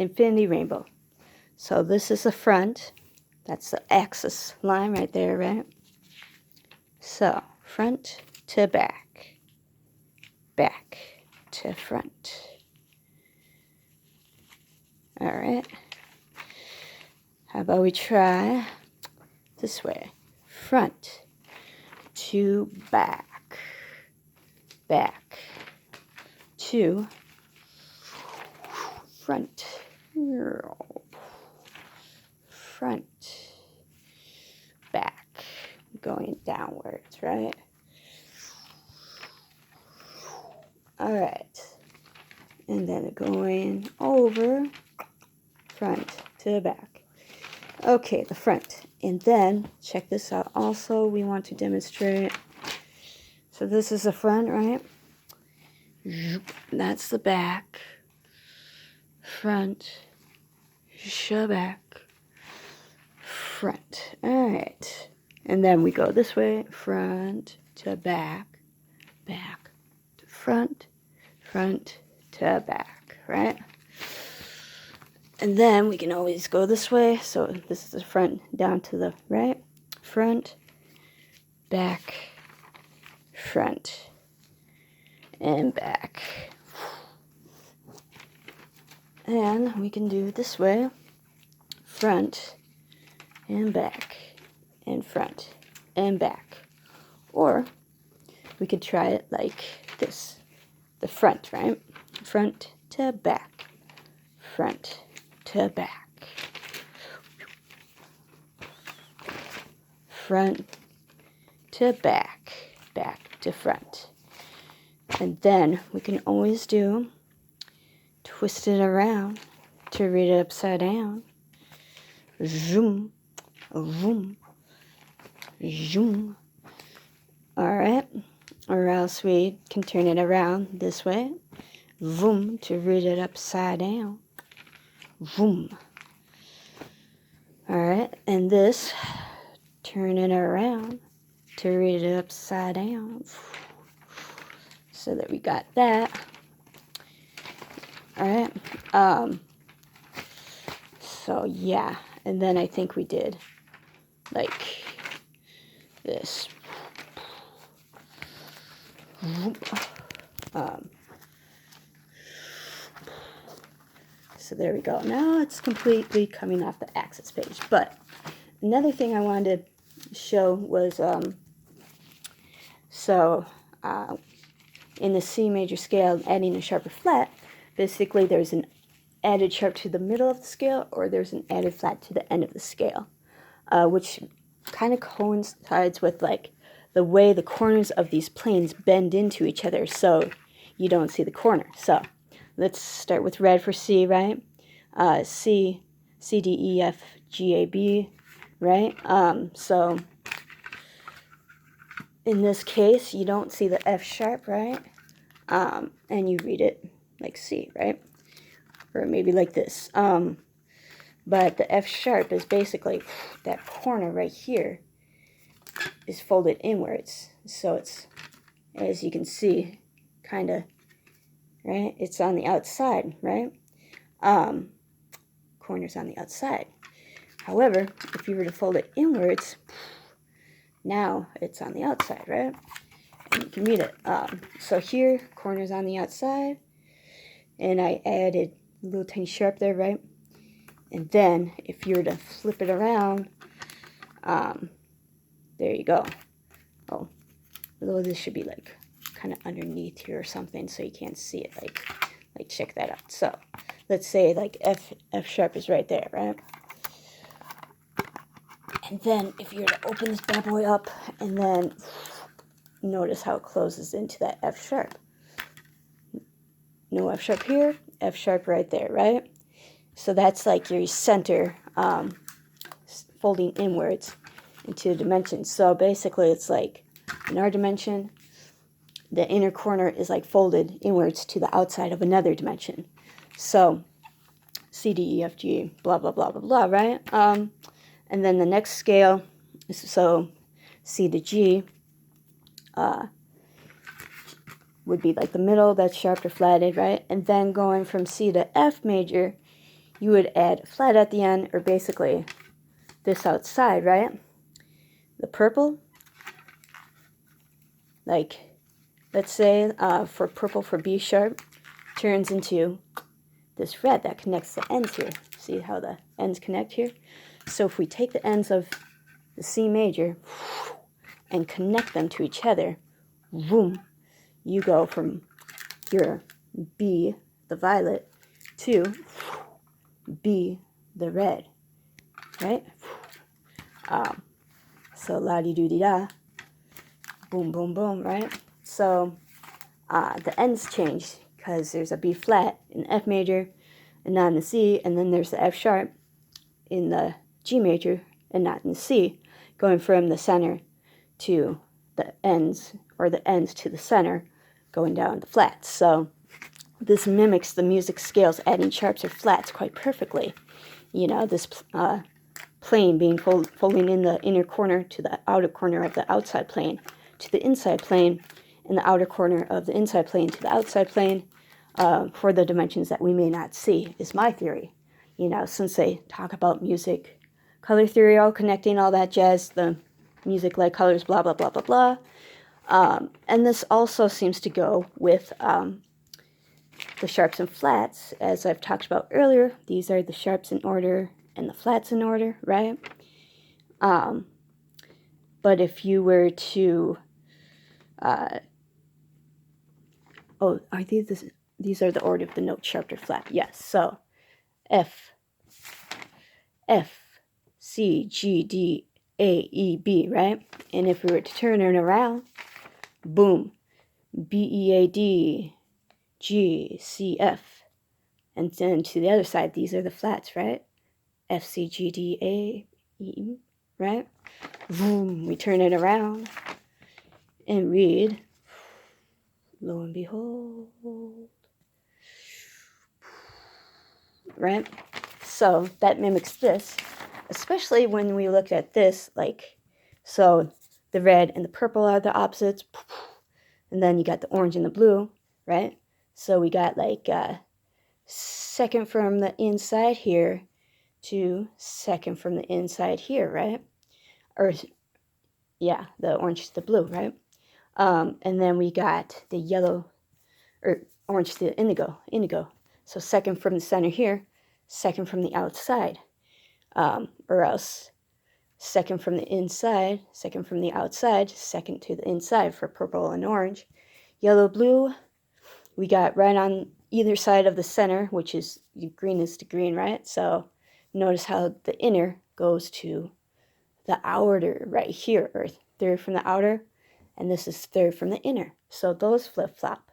infinity rainbow. So this is the front. That's the axis line right there, right? So front to back, back to front. All right. How about we try this way? Front to back, back to front, front, back, going downwards, right? All right. And then going over, front to back. Okay, the front. And then, check this out. Also, we want to demonstrate. So this is the front, right? That's the back. Front. Back. Front. All right. And then we go this way. Front to back. Back to front. Front to back, right? And then we can always go this way. So this is the front down to the right. Front, back, front, and back. And we can do it this way. Front and back and front and back. Or we could try it like this. The front, right? Front to back. Front to back. Front to back. Back to front. And then we can always do twist it around to read it upside down. Zoom. Zoom. Zoom. Alright. Or else we can turn it around this way. Vroom, to read it upside down. Vroom. Alright, and this, turn it around to read it upside down. So that we got that. Alright, so yeah, and then I think we did like this. So there we go. Now it's completely coming off the axis page. But another thing I wanted to show was, in the C major scale, adding a sharp or flat, basically there's an added sharp to the middle of the scale, or there's an added flat to the end of the scale, which kind of coincides with like the way the corners of these planes bend into each other, so you don't see the corner. So let's start with red for C, right? C, D, E, F, G, A, B, right? So in this case, you don't see the F sharp, right? And you read it like C, right? Or maybe like this. But the F sharp is basically that corner right here is folded inwards. So it's, as you can see, kind of, right? It's on the outside, right? Corner's on the outside. However, if you were to fold it inwards, now it's on the outside, right? And you can read it. So here, corner's on the outside, and I added a little tiny sharp there, right? And then, if you were to flip it around, there you go. Oh, although this should be like kind of underneath here or something, so you can't see it. Like check that out. So let's say like F sharp is right there, right? And then if you were to open this bad boy up, and then notice how it closes into that F sharp. No F sharp here, F sharp right there, right? So that's like your center folding inwards into the dimension. So basically it's like in our dimension, the inner corner is like folded inwards to the outside of another dimension. So C, D, E, F, G, blah, blah, blah, blah, blah, right? And then the next scale, so C to G, would be like the middle, that's sharp or flatted, right? And then going from C to F major, you would add a flat at the end, or basically this outside, right? The purple, like, let's say for purple for B sharp, turns into this red that connects the ends here. See how the ends connect here? So if we take the ends of the C major and connect them to each other, boom, you go from your B, the violet, to B, the red, right? So la-di-do-di-da, boom, boom, boom, right? So the ends change because there's a B flat in F major and not in the C, and then there's the F sharp in the G major and not in the C, going from the center to the ends, or the ends to the center, going down the flats. So this mimics the music scales adding sharps or flats quite perfectly. You know, this plane being folding in the inner corner to the outer corner of the outside plane to the inside plane, and the outer corner of the inside plane to the outside plane for the dimensions that we may not see, is my theory. You know, since they talk about music, color theory, all connecting, all that jazz, the music like colors, blah, blah, blah, blah, blah. And this also seems to go with the sharps and flats, as I've talked about earlier. These are the sharps in order and the flats in order, right? But if you were to, are these are the order of the note, sharp or flat? Yes. So F, C, G, D, A, E, B, right? And if we were to turn it around, boom, B, E, A, D, G, C, F. And then to the other side, these are the flats, right? F, C, G, D, A, E, right? Boom, we turn it around and read, lo and behold, right? So that mimics this, especially when we look at this, like, so the red and the purple are the opposites, and then you got the orange and the blue, right? So we got like second from the inside here to second from the inside here, right? Or, yeah, the orange to the blue, right? And then we got the yellow, or orange to the indigo. So second from the center here, second from the outside. Or else second from the inside, second from the outside, second to the inside for purple and orange. Yellow, blue, we got right on either side of the center, which is greenest to green, right? So notice how the inner goes to the outer right here, or third from the outer, and this is third from the inner. So those flip-flop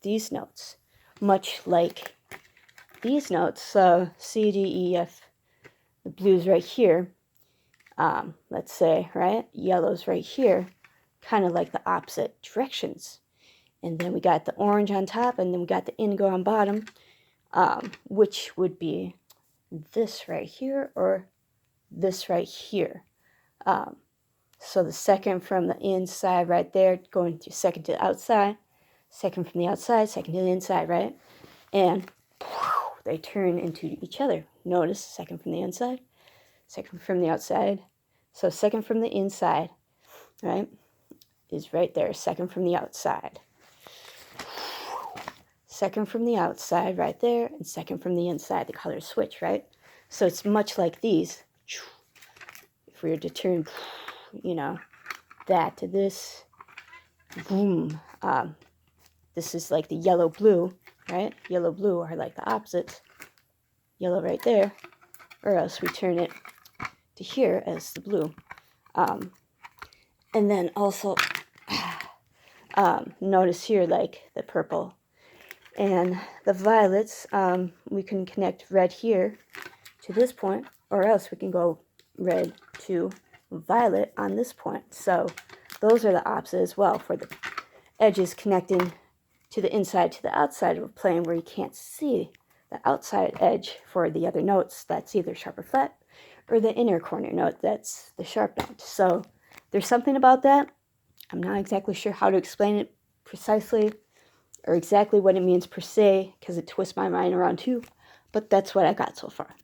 these notes, much like these notes. So C, D, E, F, the blues right here, let's say, right? Yellows right here, kind of like the opposite directions. And then we got the orange on top, and then we got the indigo on bottom, which would be this right here or this right here. So the second from the inside right there, going to second to the outside, second from the outside, second to the inside, right? And they turn into each other. Notice second from the inside, second from the outside. So second from the inside, right, is right there. Second from the outside. Second from the outside right there, and second from the inside. The colors switch, right? So it's much like these. If we were to turn, you know, that to this, boom. This is like the yellow blue, right? Yellow blue are like the opposites. Yellow right there, or else we turn it to here as the blue. And then also notice here, like the purple and the violets, we can connect red here to this point, or else we can go red to violet on this point. So those are the opposite as well, for the edges connecting to the inside to the outside of a plane where you can't see the outside edge for the other notes. That's either sharp or flat, or the inner corner note, that's the sharp note. So there's something about that. I'm not exactly sure how to explain it precisely, or exactly what it means per se, because it twists my mind around too. but that's what I got so far.